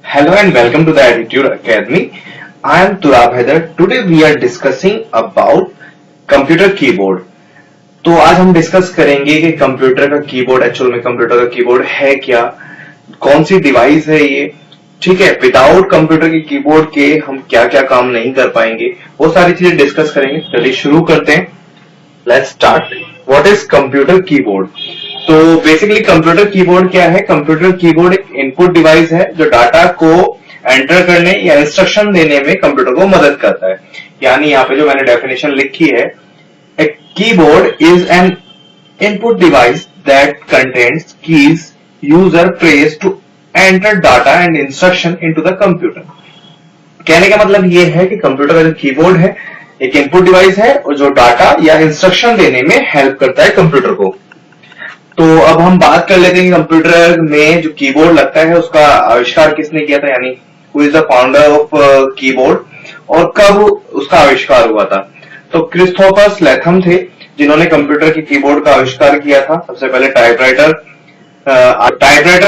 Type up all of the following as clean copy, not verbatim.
Hello and welcome to the Attitude Academy. I am Turab Haider. Today we are discussing about computer keyboard. तो आज हम discuss करेंगे कि computer का keyboard actual में computer का कीबोर्ड है क्या, कौन सी डिवाइस है ये, ठीक है। विदाउट कंप्यूटर के कीबोर्ड के हम क्या क्या काम नहीं कर पाएंगे, वो सारी चीजें डिस्कस करेंगे। चलिए शुरू करते हैं। Let's start. What is computer keyboard? तो बेसिकली कंप्यूटर कीबोर्ड क्या है? कंप्यूटर कीबोर्ड एक इनपुट डिवाइस है जो डाटा को एंटर करने या इंस्ट्रक्शन देने में कंप्यूटर को मदद करता है। यानी यहाँ पे जो मैंने डेफिनेशन लिखी है, a keyboard is an input device that contains keys user press to enter data and instruction into the computer. कहने का मतलब ये है कि कंप्यूटर का जो कीबोर्ड है एक इनपुट डिवाइस है और जो डाटा या इंस्ट्रक्शन देने में हेल्प करता है कंप्यूटर को। तो अब हम बात कर लेते हैं कि कंप्यूटर में जो कीबोर्ड लगता है उसका आविष्कार किसने किया था, यानी who is the founder of keyboard और कब उसका आविष्कार हुआ था। तो क्रिस्टोफर लेथम थे जिन्होंने कंप्यूटर के कीबोर्ड का आविष्कार किया था। सबसे पहले टाइपराइटर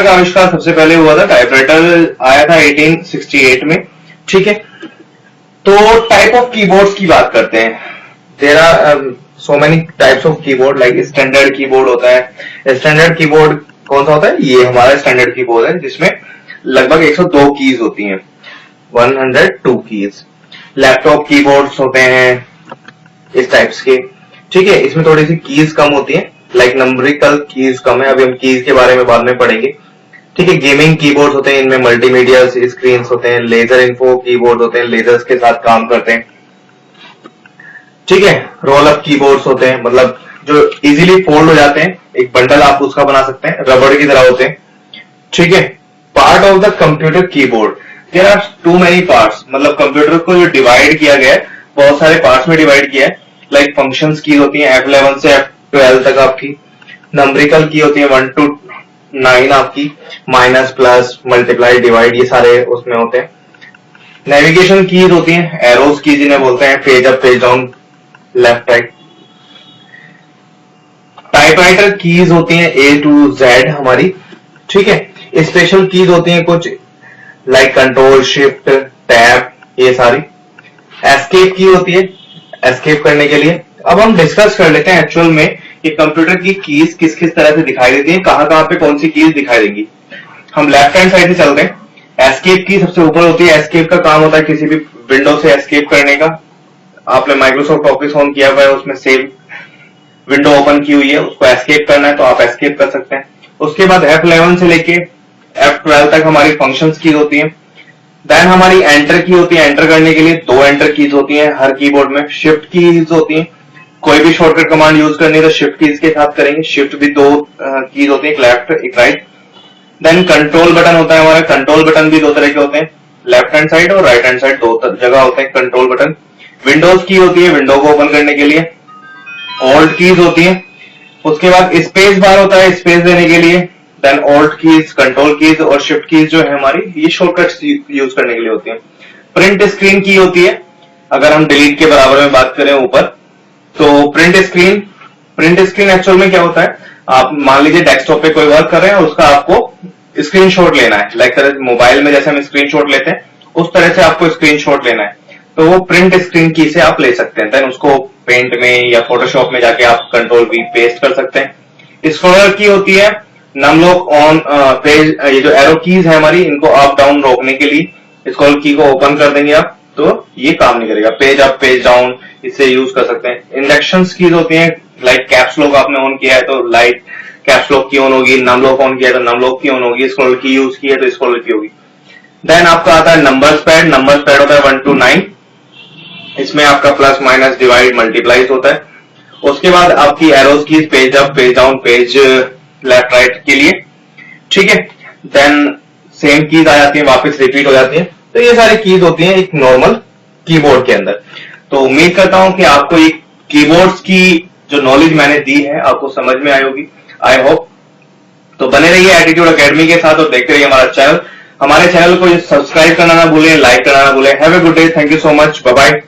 का आविष्कार सबसे पहले हुआ था। टाइपराइटर आया था 1868 में, ठीक है। तो टाइप ऑफ कीबोर्ड्स की बात करते हैं। There are so many types of keyboard, like standard keyboard होता है। स्टैंडर्ड कीबोर्ड कौन सा होता है? ये हमारा स्टैंडर्ड कीबोर्ड है जिसमें लगभग 102 कीज होती हैं, 102 कीज। लैपटॉप कीबोर्ड्स होते हैं इस टाइप्स के, ठीक है। इसमें थोड़ी सी कीज कम होती हैं, लाइक नंबरिकल कीज कम है। अभी हम कीज के बारे में बाद में पढ़ेंगे, ठीक है। गेमिंग कीबोर्ड होते हैं, इनमें मल्टीमीडिया स्क्रीन होते हैं। लेजर इन्फो कीबोर्ड होते हैं, लेजर्स के साथ काम करते हैं, ठीक है। रोल अप कीबोर्ड्स होते हैं, मतलब जो इजीली फोल्ड हो जाते हैं, एक बंडल आप उसका बना सकते हैं, रबड़ की तरह होते हैं, ठीक है। Part of the computer keyboard, there are too many parts. मतलब कंप्यूटर को जो डिवाइड किया गया है बहुत सारे पार्ट्स में डिवाइड किया है। लाइक फंक्शंस की होती है F11 से F12 तक आपकी। नंबरिकल की होती है 1 to 9 आपकी, माइनस प्लस मल्टीप्लाई डिवाइड ये सारे उसमें होते हैं। नेविगेशन कीज होती है, एरोस की जिन्हें बोलते हैं, page up page down left right. Typewriter keys होती हैं A to Z हमारी, ठीक है। स्पेशल कीज होती हैं कुछ, लाइक कंट्रोल शिफ्ट टैब ये सारी। एस्केप की होती है एस्केप करने के लिए। अब हम डिस्कस कर लेते हैं एक्चुअल में कि कंप्यूटर की कीज किस किस तरह से दिखाई देती हैं, कहां पे कौन सी कीज दिखाई देंगी। हम लेफ्ट हैंड साइड से चलते हैं। एस्केप की सबसे ऊपर होती है। एस्केप का काम होता है किसी भी विंडो से एस्केप करने का। आपने माइक्रोसॉफ्ट ऑफिस ऑन किया हुआ है, उसमें सेव विंडो ओपन की हुई है, उसको एस्केप करना है तो आप एस्केप कर सकते हैं। उसके बाद F11 से लेके F12 तक हमारी फंक्शंस कीज होती हैं। देन हमारी एंटर की होती है। एंटर करने के लिए 2 एंटर कीज होती हैं हर कीबोर्ड में। शिफ्ट कीज होती हैं, कोई भी शॉर्टकट कमांड यूज करनी है तो शिफ्ट कीज के साथ करेंगे। शिफ्ट भी 2 कीज होती है, एक लेफ्ट एक राइट। देन कंट्रोल बटन होता है हमारा। कंट्रोल बटन भी 2 तरह के होते हैं, लेफ्ट हैंड साइड और राइट हैंड साइड, 2 जगह होते हैं कंट्रोल बटन। विंडोज की होती है विंडो को ओपन करने के लिए। ऑल्ट कीज होती है। उसके बाद स्पेस बार होता है स्पेस देने के लिए। Then alt keys, control keys और शिफ्ट कीज जो है हमारी, ये शॉर्टकट्स यूज करने के लिए होती है। प्रिंट स्क्रीन की होती है, अगर हम डिलीट के बराबर में बात करें ऊपर, तो प्रिंट स्क्रीन एक्चुअल में क्या होता है, आप मान लीजिए डेस्कटॉप पे कोई वर्क कर रहे हैं और उसका आपको स्क्रीनशॉट लेना है। लाइक मोबाइल में जैसे हम स्क्रीनशॉट लेते हैं उस तरह से आपको स्क्रीनशॉट लेना है, तो वो प्रिंट स्क्रीन की से आप ले सकते हैं। देन उसको पेंट में या फोटोशॉप में जाके आप कंट्रोल V पेस्ट कर सकते हैं। स्क्रॉलर की होती है, नम लॉक ऑन पेज, ये जो एरो कीज है हमारी, इनको अप डाउन रोकने के लिए स्क्रॉल की को ओपन कर देंगे आप तो ये काम नहीं करेगा। पेज अप पेज डाउन इससे यूज कर सकते हैं। इंडक्शन कीज होती है, लाइक कैप्स लॉक आपने ऑन किया है तो लाइट कैप्स लॉक की ऑन होगी, नम लॉक ऑन किया है तो नम लॉक की ऑन होगी, स्क्रॉल की यूज की है तो स्क्रॉल की होगी। देन आपका आता है नंबर्स पैड होता है 1 to 9, इसमें आपका प्लस माइनस डिवाइड मल्टीप्लाइज होता है। उसके बाद आपकी एरोज की page up page down page left right के लिए, ठीक है। देन सेम कीज आ जाती है, वापस रिपीट हो जाती है। तो ये सारी कीज होती हैं एक नॉर्मल कीबोर्ड के अंदर। तो उम्मीद करता हूं कि आपको ये कीबोर्ड्स की जो नॉलेज मैंने दी है आपको समझ में आई होगी, आई होप। तो बने रहिए एटीट्यूड अकेडमी के साथ और देखते रहिए हमारा चैनल। हमारे चैनल को सब्सक्राइब करना ना भूलें, लाइक करना ना भूलें। Have a good day, thank you so much, bye bye.